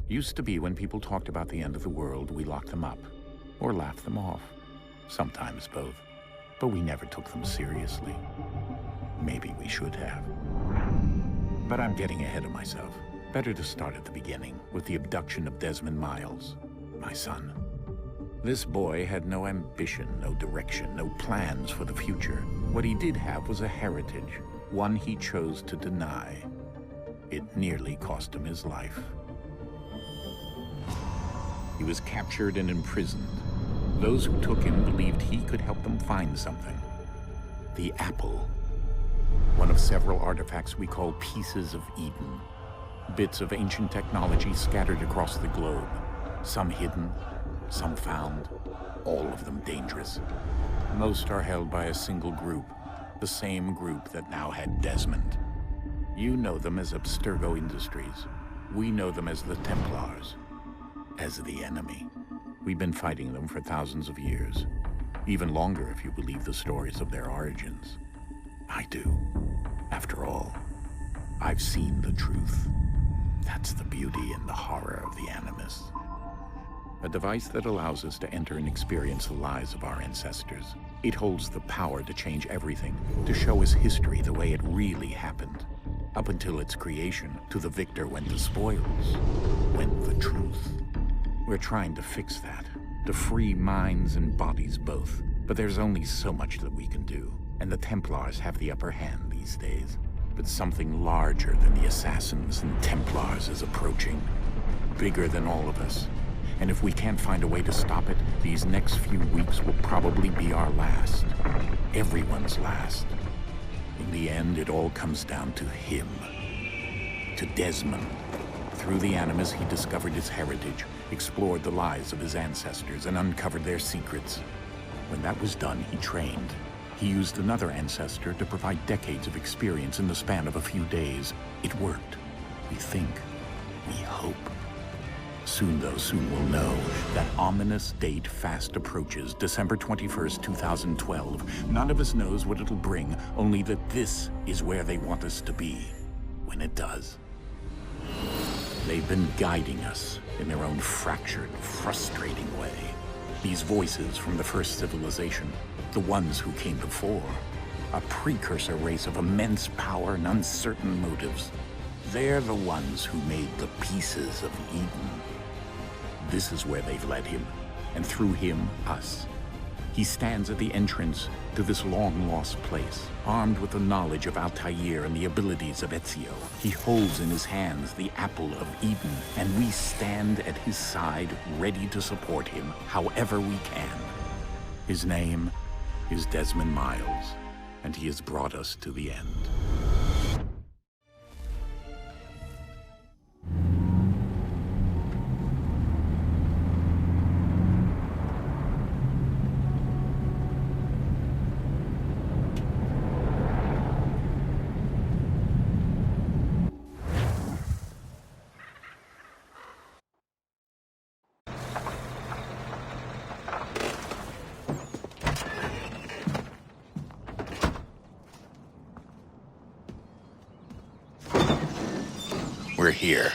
Used to be when people talked about the end of the world, we locked them up, or laughed them off. Sometimes both. But we never took them seriously. Maybe we should have. But I'm getting ahead of myself. Better to start at the beginning, with the abduction of Desmond Miles, my son. This boy had no ambition, no direction, no plans for the future. What he did have was a heritage, one he chose to deny. It nearly cost him his life. He was captured and imprisoned. Those who took him believed he could help them find something. The apple. One of several artifacts we call pieces of Eden. Bits of ancient technology scattered across the globe. Some hidden, some found, all of them dangerous. Most are held by a single group, the same group that now had Desmond. You know them as Abstergo Industries. We know them as the Templars, as the enemy. We've been fighting them for thousands of years, even longer if you believe the stories of their origins. I do. After all, I've seen the truth. That's the beauty and the horror of the Animus. A device that allows us to enter and experience the lives of our ancestors. It holds the power to change everything, to show us history the way it really happened. Up until its creation, to the victor went the spoils, went the truth. We're trying to fix that, to free minds and bodies both. But there's only so much that we can do, and the Templars have the upper hand these days. But something larger than the Assassins and Templars is approaching, bigger than all of us. And if we can't find a way to stop it, these next few weeks will probably be our last. Everyone's last. In the end, it all comes down to him. To Desmond. Through the Animus, he discovered his heritage, explored the lives of his ancestors, and uncovered their secrets. When that was done, he trained. He used another ancestor to provide decades of experience in the span of a few days. It worked. We think. We hope. Soon, though, soon we'll know. That ominous date fast approaches, December 21st, 2012. None of us knows what it'll bring, only that this is where they want us to be, when it does. They've been guiding us in their own fractured, frustrating way. These voices from the first civilization, the ones who came before, a precursor race of immense power and uncertain motives. They're the ones who made the pieces of Eden. This is where they've led him, and through him, us. He stands at the entrance to this long-lost place, armed with the knowledge of Altair and the abilities of Ezio. He holds in his hands the apple of Eden, and we stand at his side, ready to support him however we can. His name is Desmond Miles, and he has brought us to the end. We're here.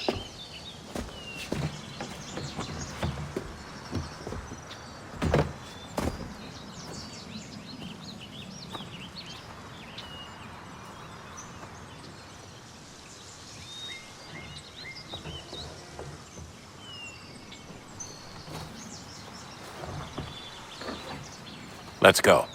Let's go.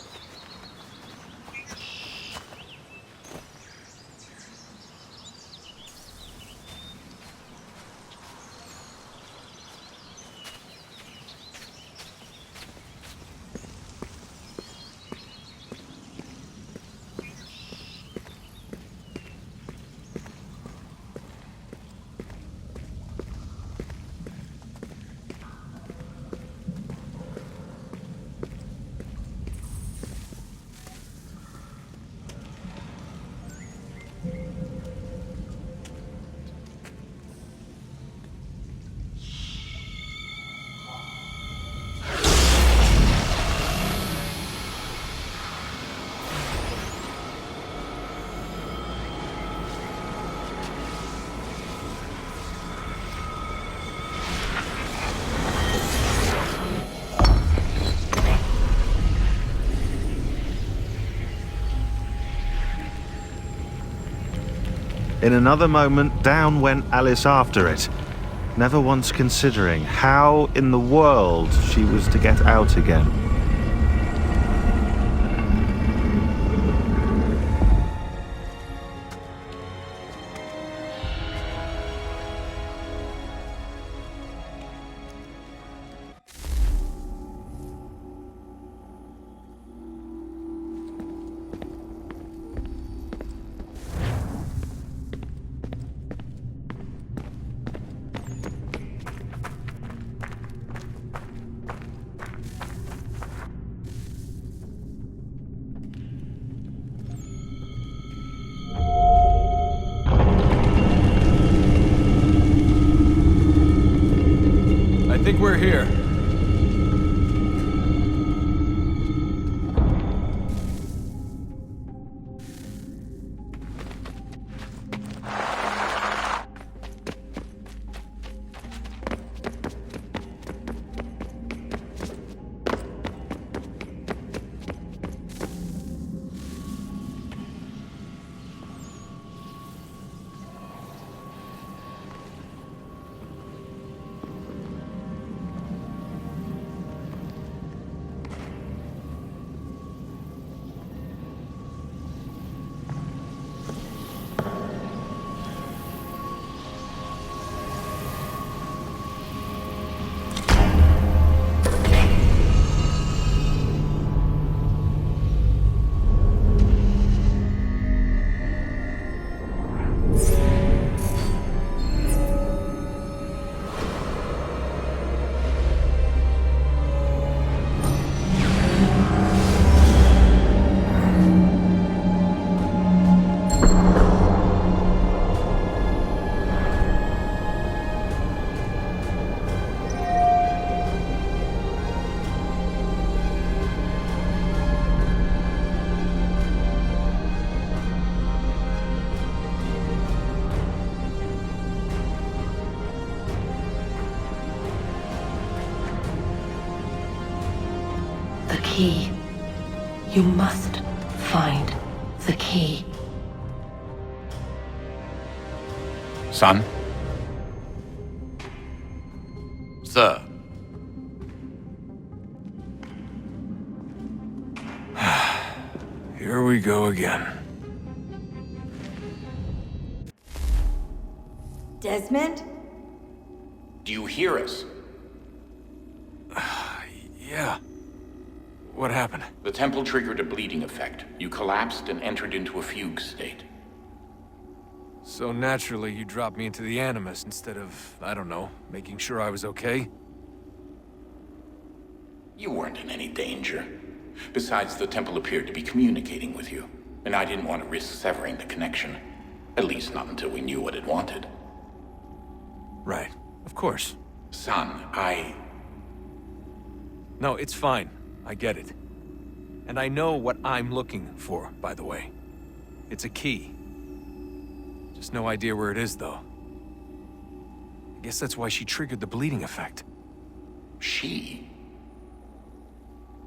In another moment, down went Alice after it, never once considering how in the world she was to get out again. I think we're here. The key. You must find the key. Son? Sir. Here we go again. Desmond? Do you hear us? Yeah. What happened? The temple triggered a bleeding effect. You collapsed and entered into a fugue state. So naturally, you dropped me into the Animus instead of, I don't know, making sure I was okay? You weren't in any danger. Besides, the temple appeared to be communicating with you, and I didn't want to risk severing the connection. At least not until we knew what it wanted. Right. Of course. Son, No, it's fine. I get it. And I know what I'm looking for, by the way. It's a key. Just no idea where it is, though. I guess that's why she triggered the bleeding effect. She?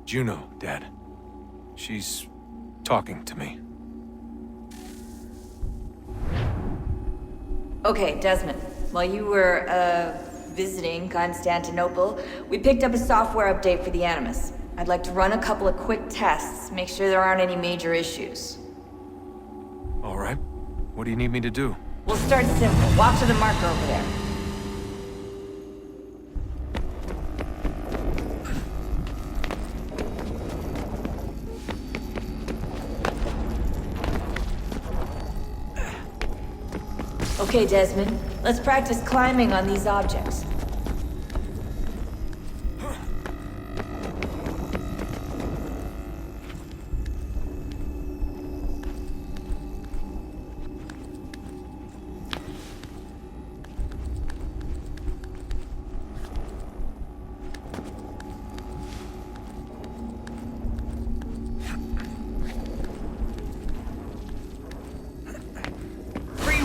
Juno, Dad. She's talking to me. Okay, Desmond. While you were, visiting Constantinople, we picked up a software update for the Animus. I'd like to run a couple of quick tests, make sure there aren't any major issues. All right. What do you need me to do? We'll start simple. Walk to the marker over there. Okay, Desmond. Let's practice climbing on these objects.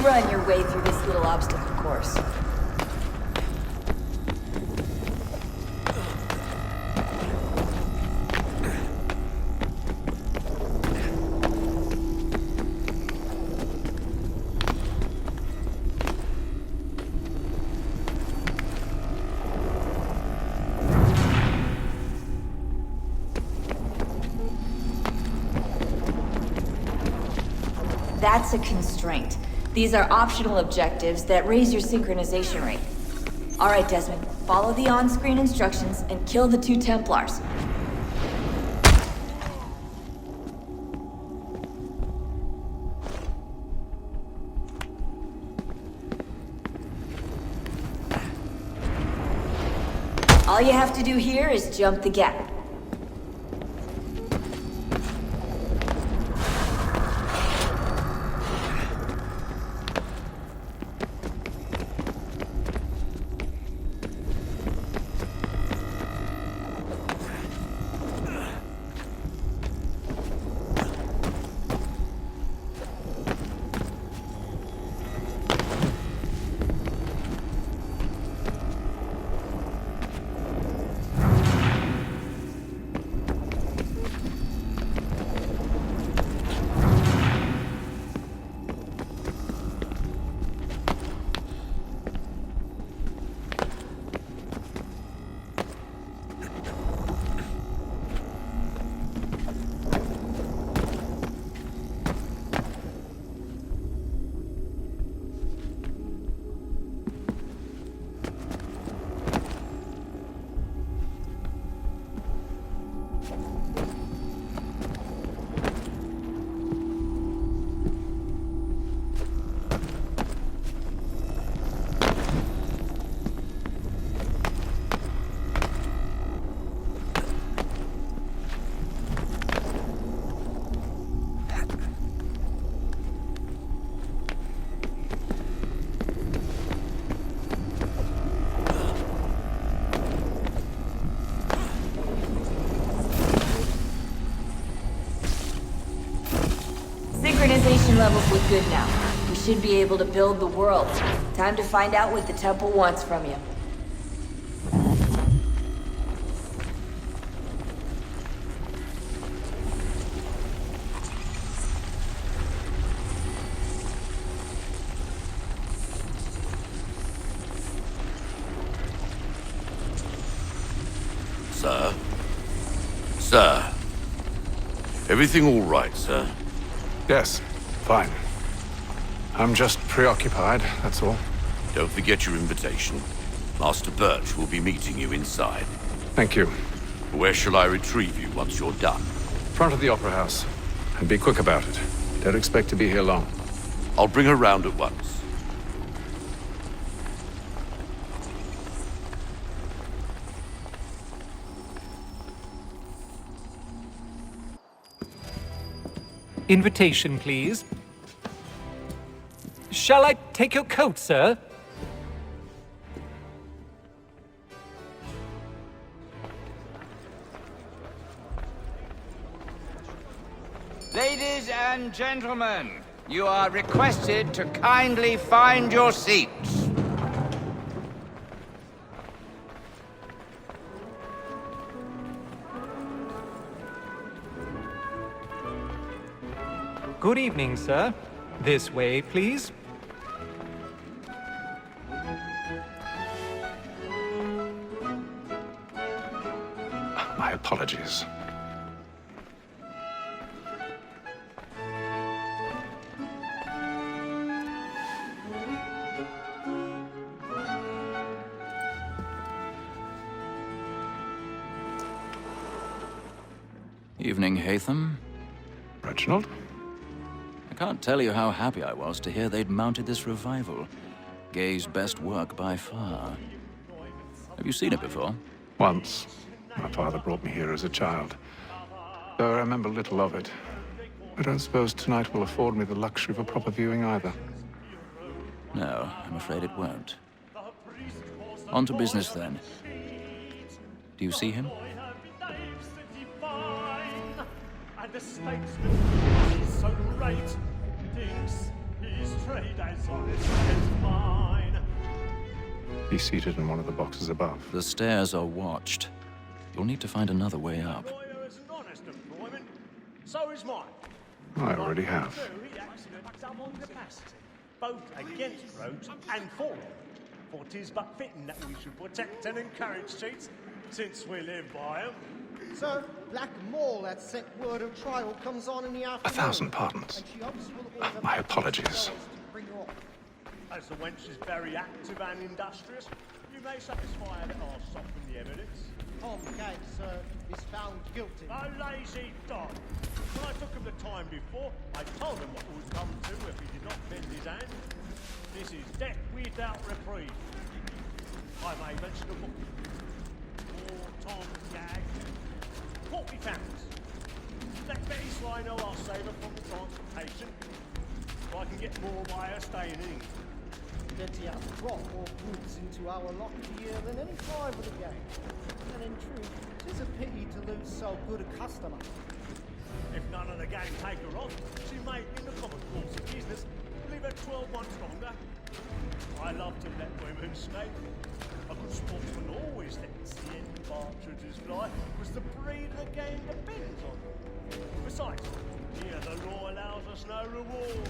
Run your way through this little obstacle course. That's a constraint. These are optional objectives that raise your synchronization rate. Alright, Desmond. Follow the on-screen instructions and kill the 2 Templars. All you have to do here is jump the gap. Synchronization levels look good now. We should be able to build the world. Time to find out what the temple wants from you. Sir? Sir? Everything all right, sir? Yes, fine. I'm just preoccupied, that's all. Don't forget your invitation. Master Birch will be meeting you inside. Thank you. Where shall I retrieve you once you're done? Front of the Opera House. And be quick about it. Don't expect to be here long. I'll bring her round at once. Invitation, please. Shall I take your coat, sir? Ladies and gentlemen, you are requested to kindly find your seats. Good evening, sir. This way, please. My apologies. Evening, Hatham. Reginald? I can't tell you how happy I was to hear they'd mounted this revival. Gay's best work by far. Have you seen it before? Once. My father brought me here as a child. Though I remember little of it. I don't suppose tonight will afford me the luxury of a proper viewing either. No, I'm afraid it won't. On to business, then. Do you see him? The statesman is so great, thinks his trade as honest as mine. He's seated in one of the boxes above. The stairs are watched. You'll need to find another way up. Is an honest employment, so is mine. I already have. He acts at double capacity, both against roads and for them. For 'tis but fitting that we should protect and encourage cheats, since we live by them. Sir, Black Mall had sent word of trial comes on in the afternoon. 1,000 pardons. And she hopes will My apologies. As the wench is very active and industrious, you may satisfy her that I'll soften the evidence. Tom Gates, sir, is found guilty. A lazy dog! When I took him the time before, I told him what would come to if he did not bend his hand. This is death without reprieve. I may mention a book. Poor Tom Gag. £40. Let Betty Sly know I'll save her from the transportation. So I can get more by her staying in England. Betty has brought more goods into our locked year than any time of the game. And in truth, 'tis a pity to lose so good a customer. If none of the gang take her on, she may, in the common course of business, leave her 12 months longer. I love to let women stay. A good sportsman always lets the end partridges fly, because the breed of the game depends on it. Besides, here the law allows us no reward.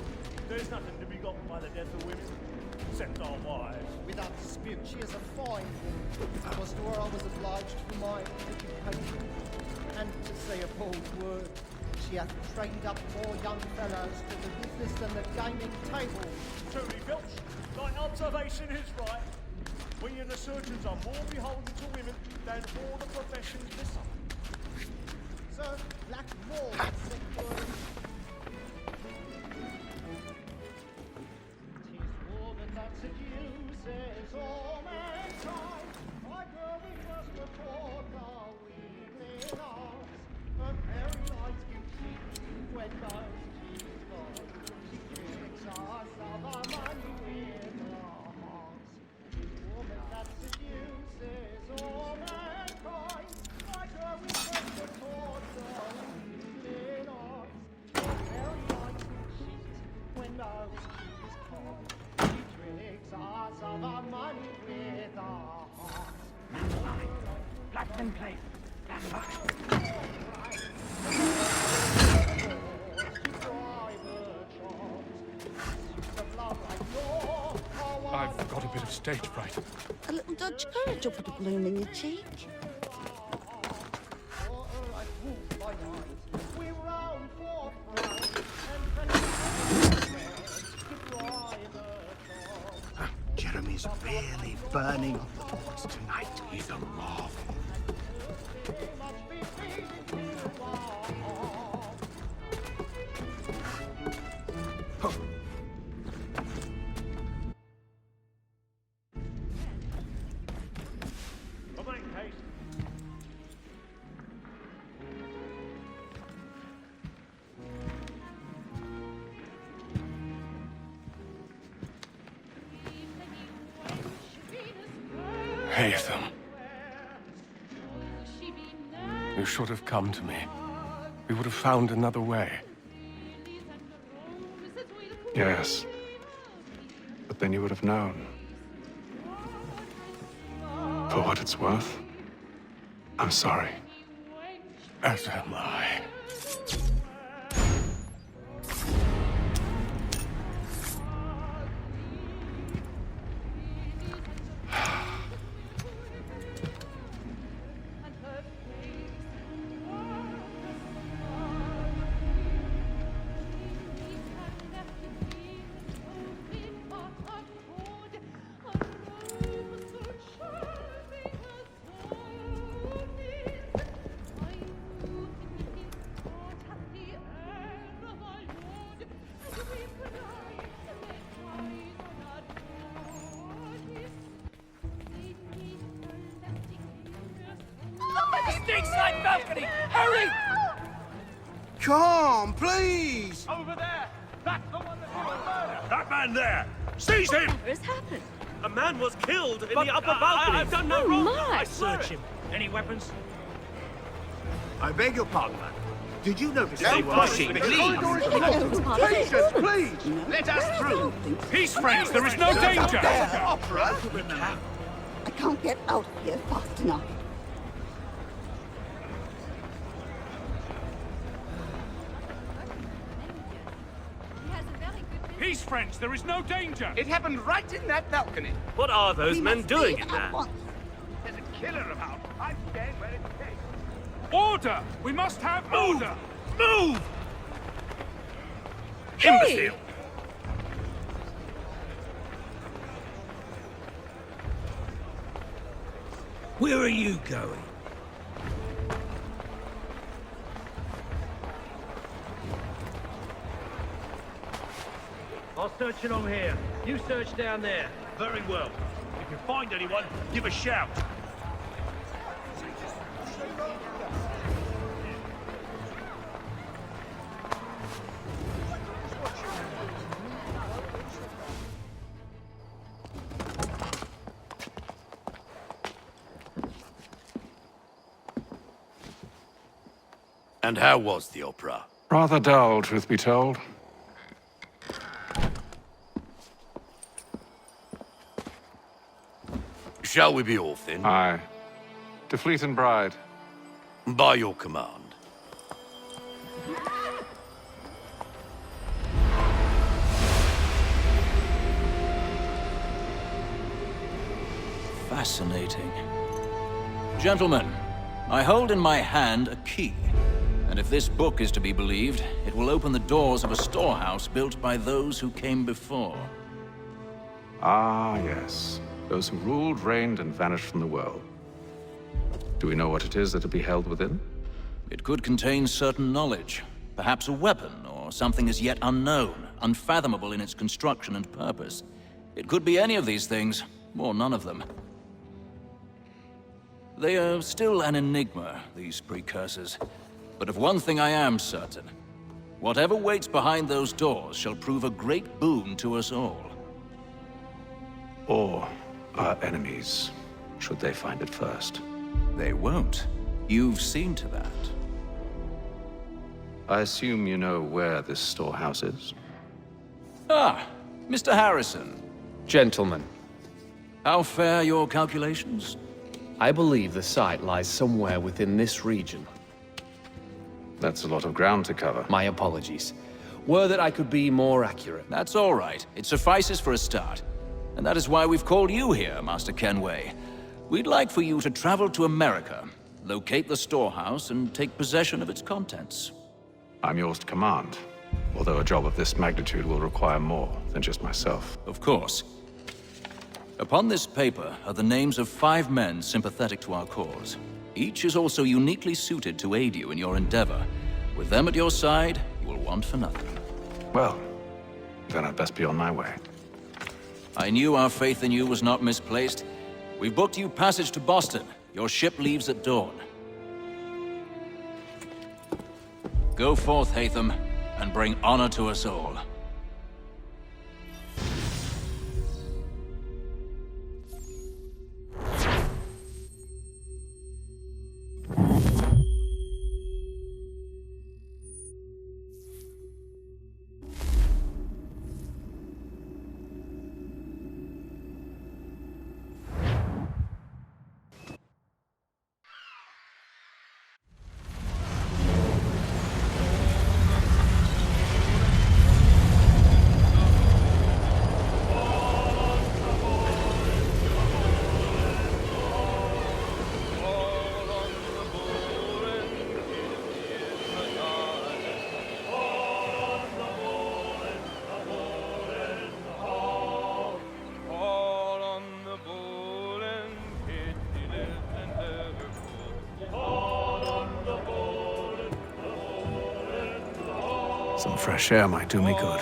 There's nothing to be got by the death of women, except our wives. Without dispute, she is a fine woman. It was to her I was obliged for my education. And to say a bold word, she hath trained up more young fellows for the business than the gaming table. Truly, Filch, thy observation is right. We and the surgeons are more beholden to women than all the professions beside. Sir, Black Moor said word. 'Tis woman that seduces all mankind. My girl, we must report our weakling arms. Her very light gives cheek when most she's gone. She tricks us of our money with her hearts. 'Tis woman that seduces all mankind. My girl, we must report our weakling arms. Her very light gives cheek when most she's gone. She tricks us of our money with our hearts. Black them place. I've got a bit of stage fright. A little Dutch courage will put a bloom in your cheek. Jeremy's really burning on the boards tonight. He's a marvel. Haytham. You should have come to me. We would have found another way. Yes. But then you would have known. For what it's worth, I'm sorry. As am I. Side balcony! Hurry! Come, please! Over there! That's the one that you murdered! That man there! Seize him! What has happened? A man was killed in the upper balcony. I've done no Oh, wrong. my. I search him. Any weapons? I beg your pardon, man. Did you notice Stay pushing, please! Patience, please! Let us through. Peace, friends, there is no danger! Opera? I can't get out of here fast enough. Peace, friends, there is no danger! It happened right in that balcony. What are those We men must doing leave in at there? once. There's a killer about. I'm staying where it's safe. Order! We must have order! Move! Imbecile! Where are you going? I'll search along here. You search down there. Very well. If you find anyone, give a shout. And how was the opera? Rather dull, truth be told. Shall we be off then? Aye. To Fleet and Bride. By your command. Fascinating. Gentlemen, I hold in my hand a key. And if this book is to be believed, it will open the doors of a storehouse built by those who came before. Ah, yes. Those who ruled, reigned, and vanished from the world. Do we know what it is that'll be held within? It could contain certain knowledge. Perhaps a weapon, or something as yet unknown, unfathomable in its construction and purpose. It could be any of these things, or none of them. They are still an enigma, these precursors. But of one thing I am certain. Whatever waits behind those doors shall prove a great boon to us all. Or our enemies, should they find it first. They won't. You've seen to that. I assume you know where this storehouse is? Ah, Mr. Harrison. Gentlemen, How fare your calculations? I believe the site lies somewhere within this region. That's a lot of ground to cover. My apologies. Were that I could be more accurate. That's all right. It suffices for a start. And that is why we've called you here, Master Kenway. We'd like for you to travel to America, locate the storehouse, and take possession of its contents. I'm yours to command, although a job of this magnitude will require more than just myself. Of course. Upon this paper are the names of 5 men sympathetic to our cause. Each is also uniquely suited to aid you in your endeavor. With them at your side, you will want for nothing. Well, then I'd best be on my way. I knew our faith in you was not misplaced. We've booked you passage to Boston. Your ship leaves at dawn. Go forth, Hatham, and bring honor to us all. Some fresh air might do me good.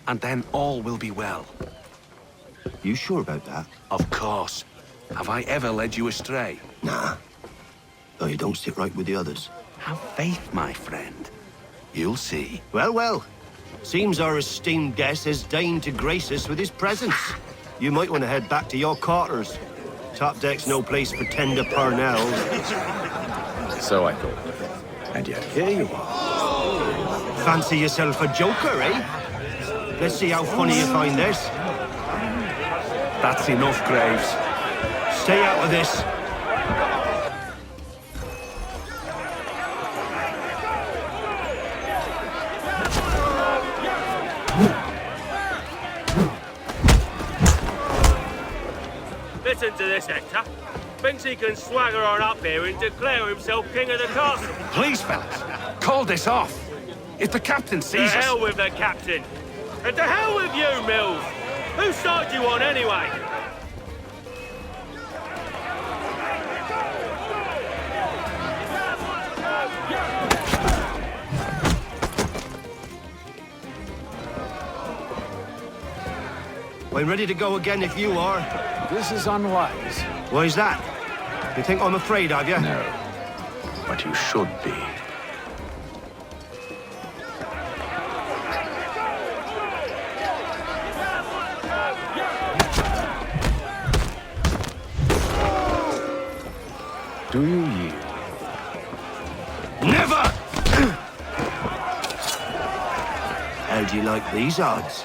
And then all will be well. You sure about that? Of course. Have I ever led you astray? Nah. Though you don't sit right with the others. Have faith, my friend. You'll see. Well, well. Seems our esteemed guest has deigned to grace us with his presence. You might want to head back to your quarters. Top deck's no place for tender parnells. So I thought. And yet here you are. Fancy yourself a joker, eh? Let's see how funny you find this. That's enough, Graves. Stay out of this. Listen to this, Hector. Thinks he can swagger on up here and declare himself king of the castle. Please, fellas, call this off. If the captain To sees us... hell with the captain. And to hell with you, Mills. Whose side you on, anyway? I'm ready to go again if you are. This is unwise. Why's that? You think I'm afraid of you? No, but you should be. Do you yield? Never! How do you like these odds?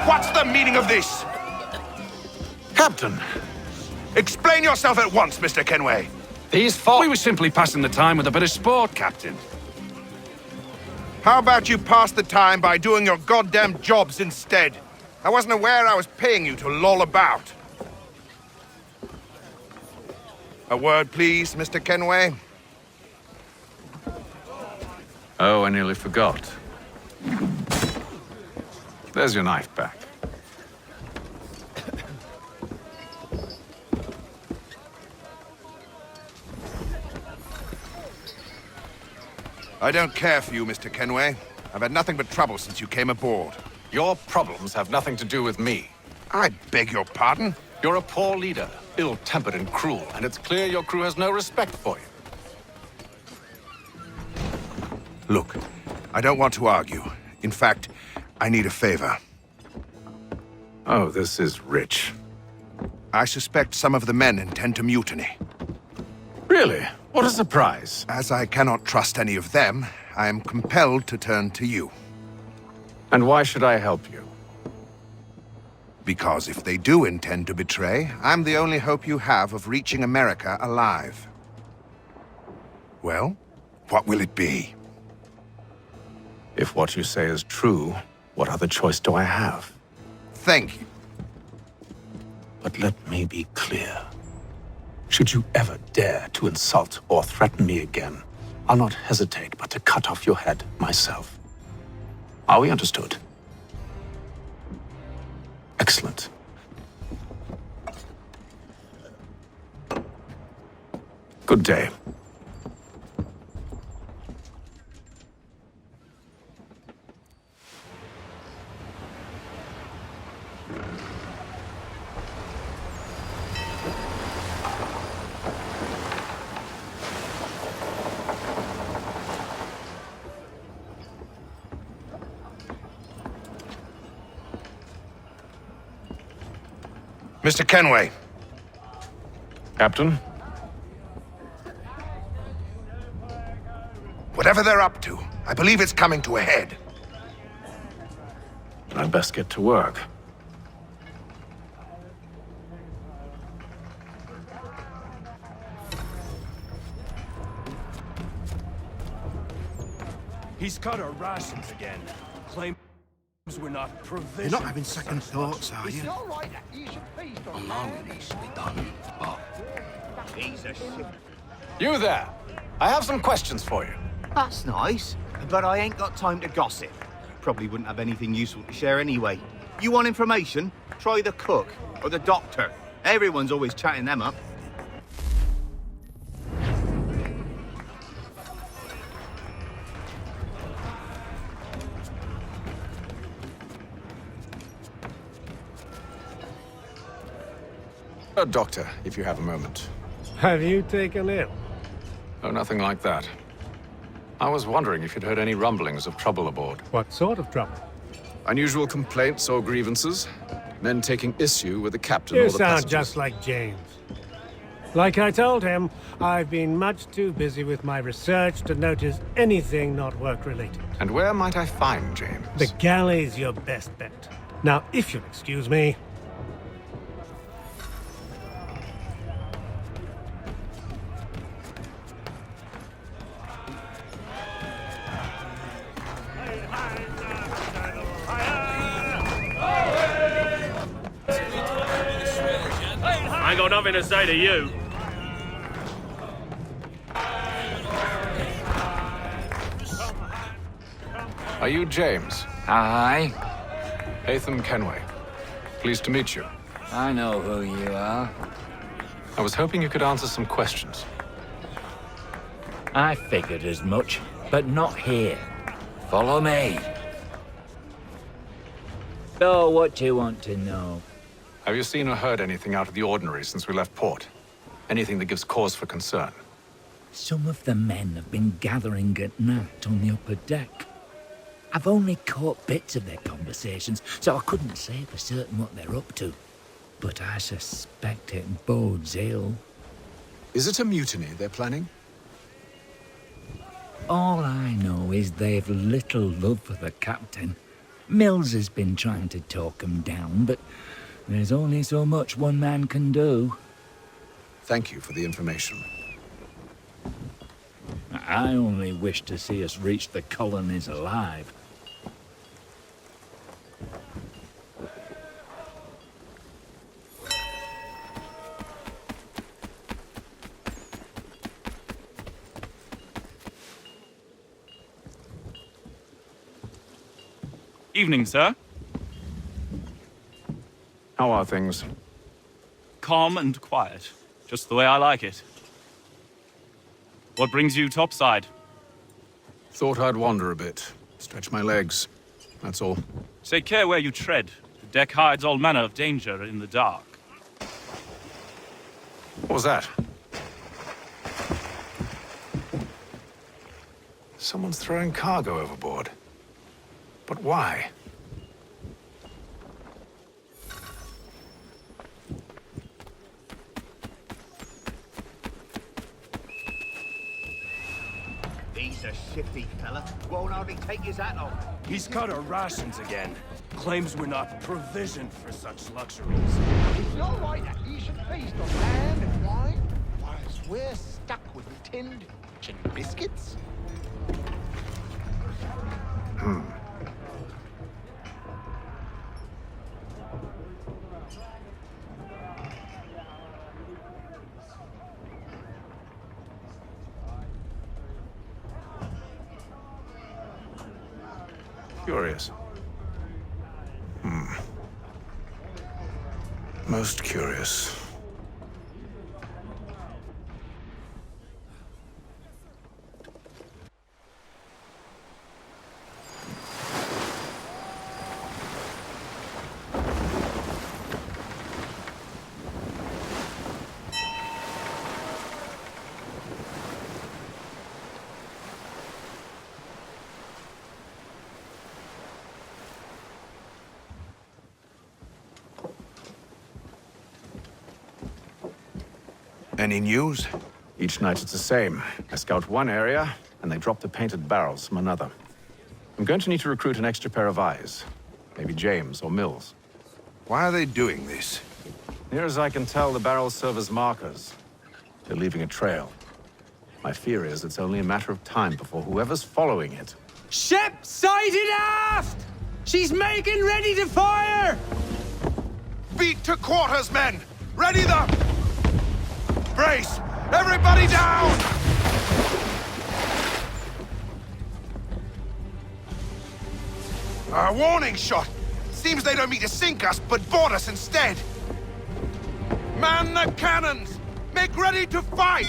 What's the meaning of this? Captain, explain yourself at once, Mr. Kenway. These folk... We were simply passing the time with a bit of sport, Captain. How about you pass the time by doing your goddamn jobs instead? I wasn't aware I was paying you to loll about. A word, please, Mr. Kenway. Oh, I nearly forgot. There's your knife back. I don't care for you, Mr. Kenway. I've had nothing but trouble since you came aboard. Your problems have nothing to do with me. I beg your pardon? You're a poor leader, ill-tempered and cruel, and it's clear your crew has no respect for you. Look, I don't want to argue. In fact, I need a favor. Oh, this is rich. I suspect some of the men intend to mutiny. Really? What a surprise. As I cannot trust any of them, I am compelled to turn to you. And why should I help you? Because if they do intend to betray, I'm the only hope you have of reaching America alive. Well, what will it be? If what you say is true, what other choice do I have? Thank you. But let me be clear. Should you ever dare to insult or threaten me again, I'll not hesitate but to cut off your head myself. Are we understood? Excellent. Good day. Mr. Kenway. Captain? Whatever they're up to, I believe it's coming to a head. I'd best get to work. He's cut our rations again. Claims we're not provisioned. You're not having second thoughts, are you? I know it needs to be done, but... You there! I have some questions for you. That's nice, but I ain't got time to gossip. Probably wouldn't have anything useful to share anyway. You want information? Try the cook or the doctor. Everyone's always chatting them up. Doctor, if you have a moment. Have you taken ill? Oh, nothing like that. I was wondering if you'd heard any rumblings of trouble aboard. What sort of trouble? Unusual complaints or grievances? Men taking issue with the captain You or the sound passengers? just like James. Like I told him, I've been much too busy with my research to notice anything not work-related. And where might I find James? The galley's your best bet. Now, if you'll excuse me... I ain't got nothing to say to you. Are you James? Aye. Atham Kenway. Pleased to meet you. I know who you are. I was hoping you could answer some questions. I figured as much, but not here. Follow me. So, what do you want to know? Have you seen or heard anything out of the ordinary since we left port? Anything that gives cause for concern? Some of the men have been gathering at night on the upper deck. I've only caught bits of their conversations, so I couldn't say for certain what they're up to. But I suspect it bodes ill. Is it a mutiny they're planning? All I know is they've little love for the captain. Mills has been trying to talk him down, but there's only so much one man can do. Thank you for the information. I only wish to see us reach the colonies alive. Evening, sir. How are things? Calm and quiet. Just the way I like it. What brings you topside? Thought I'd wander a bit. Stretch my legs. That's all. Take care where you tread. The deck hides all manner of danger in the dark. What was that? Someone's throwing cargo overboard. But why? He's a shifty fella. Won't hardly take his hat off. He's cut our rations again. Claims we're not provisioned for such luxuries. It's not right that he should feast on land and wine, whilst we're stuck with tinned and biscuits. Curious. Most curious. Any news? Each night it's the same. I scout one area, and they drop the painted barrels from another. I'm going to need to recruit an extra pair of eyes. Maybe James or Mills. Why are they doing this? Near as I can tell, the barrels serve as markers. They're leaving a trail. My fear is it's only a matter of time before whoever's following it... Ship sighted aft! She's making ready to fire! Beat to quarters, men! Ready the... Brace! Everybody down! A warning shot! Seems they don't mean to sink us, but board us instead! Man the cannons! Make ready to fight!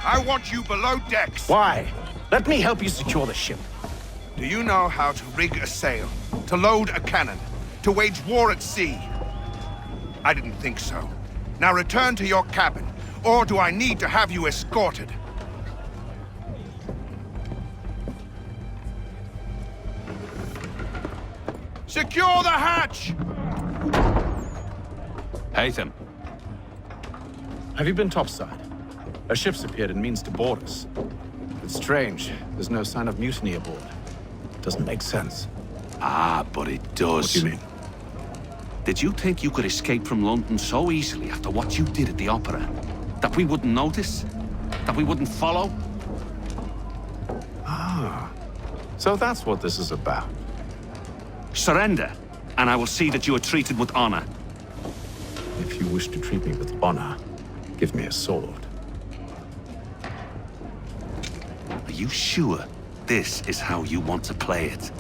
I want you below decks! Why? Let me help you secure the ship. Do you know how to rig a sail? To load a cannon? To wage war at sea? I didn't think so. Now return to your cabin, or do I need to have you escorted? Secure the hatch! Hatham. Have you been topside? A ship's appeared and means to board us. It's strange. There's no sign of mutiny aboard. Doesn't make sense. Ah, but it does. What do you mean? Did you think you could escape from London so easily after what you did at the opera? That we wouldn't notice? That we wouldn't follow? Ah, so that's what this is about. Surrender, and I will see that you are treated with honor. If you wish to treat me with honor, give me a sword. Are you sure this is how you want to play it?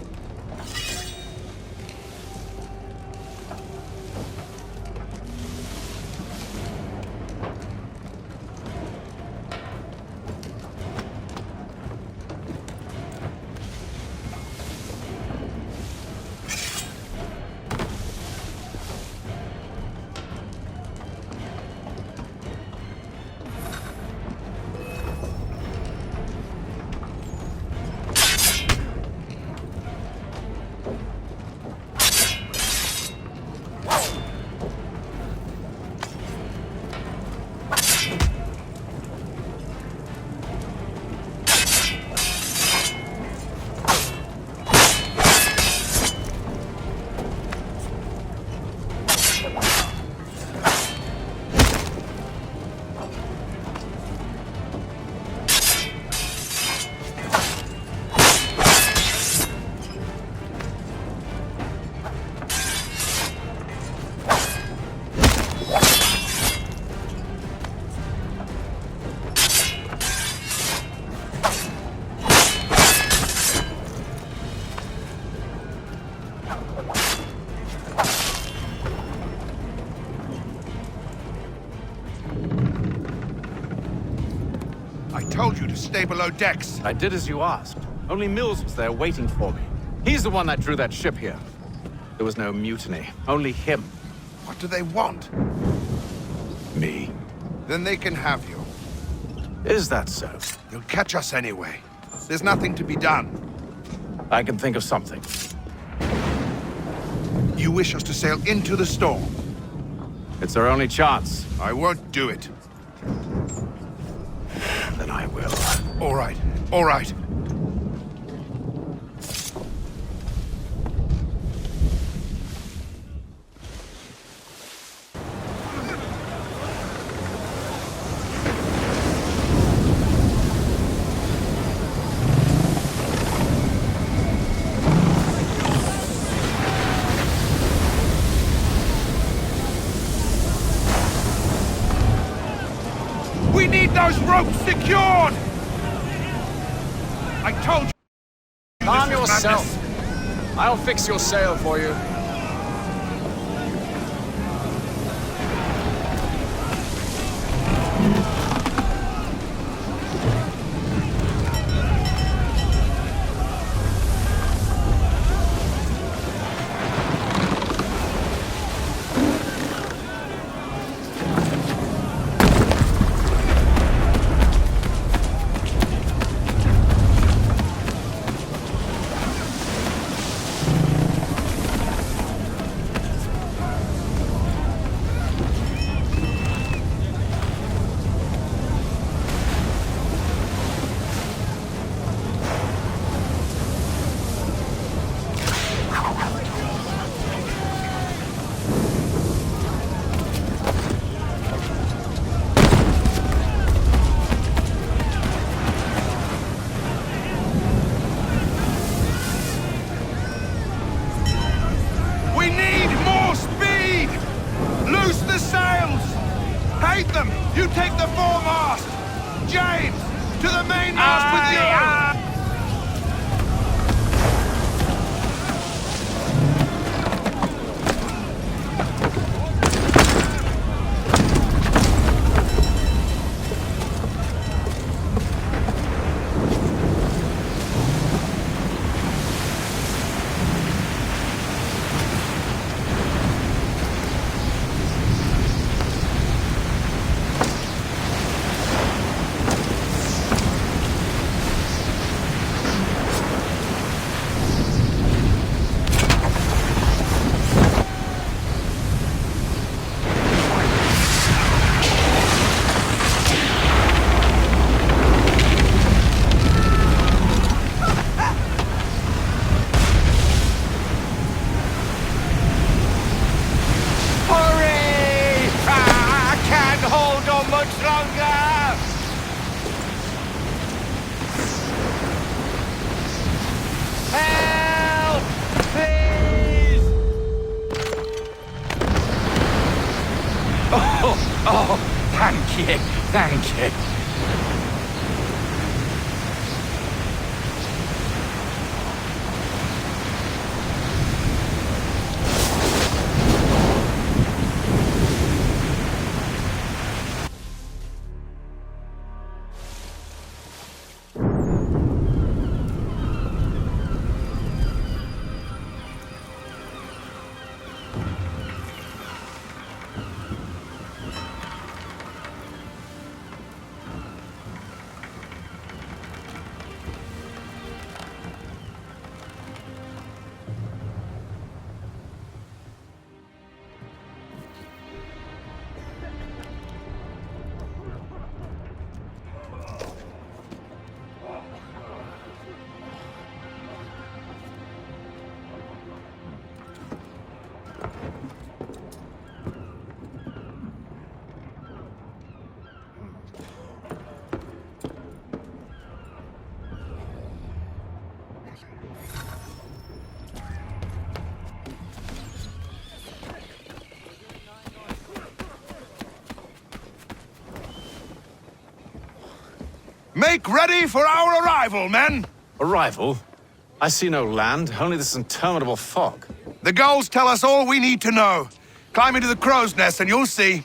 I told you to stay below decks. I did as you asked. Only Mills was there waiting for me. He's the one that drew that ship here. There was no mutiny, only him. What do they want? Me. Then they can have you. Is that so? You'll catch us anyway. There's nothing to be done. I can think of something. You wish us to sail into the storm? It's our only chance. I won't do it. Then I will. All right, all right. We need those ropes secured! I told you. Calm this was yourself. madness. I'll fix your sail for you. Thank you. Make ready for our arrival, men! Arrival? I see no land, only this interminable fog. The gulls tell us all we need to know. Climb into the crow's nest and you'll see.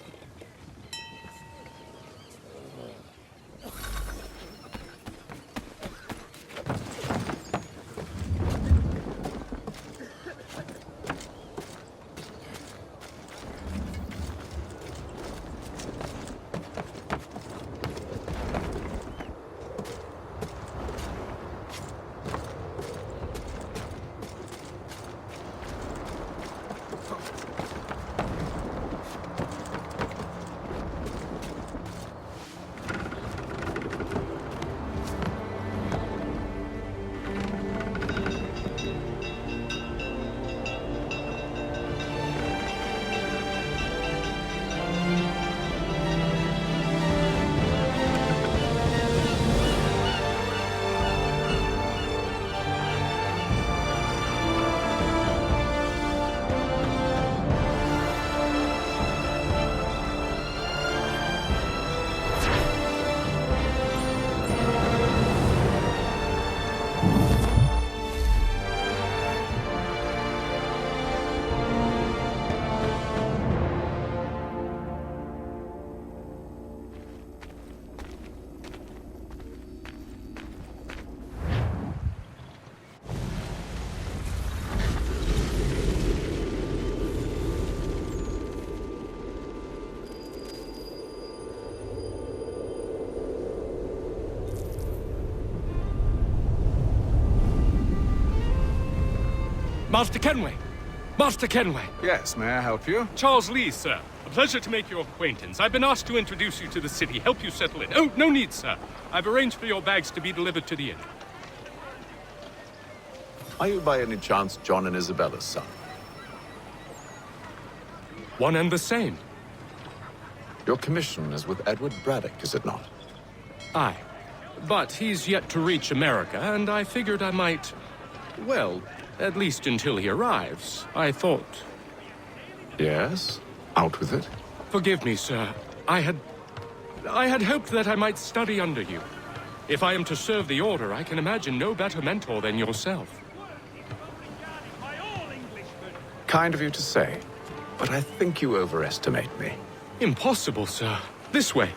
Master Kenway! Master Kenway! Yes, may I help you? Charles Lee, sir. A pleasure to make your acquaintance. I've been asked to introduce you to the city, help you settle in. Oh, no need, sir. I've arranged for your bags to be delivered to the inn. Are you by any chance John and Isabella's son? One and the same. Your commission is with Edward Braddock, is it not? Aye. But he's yet to reach America, and I figured I might... well, at least until he arrives. I thought... Yes? Out with it. Forgive me, sir. I had hoped that I might study under you. If I am to serve the Order, I can imagine no better mentor than yourself. Kind of you to say, but I think you overestimate me. Impossible, sir. This way.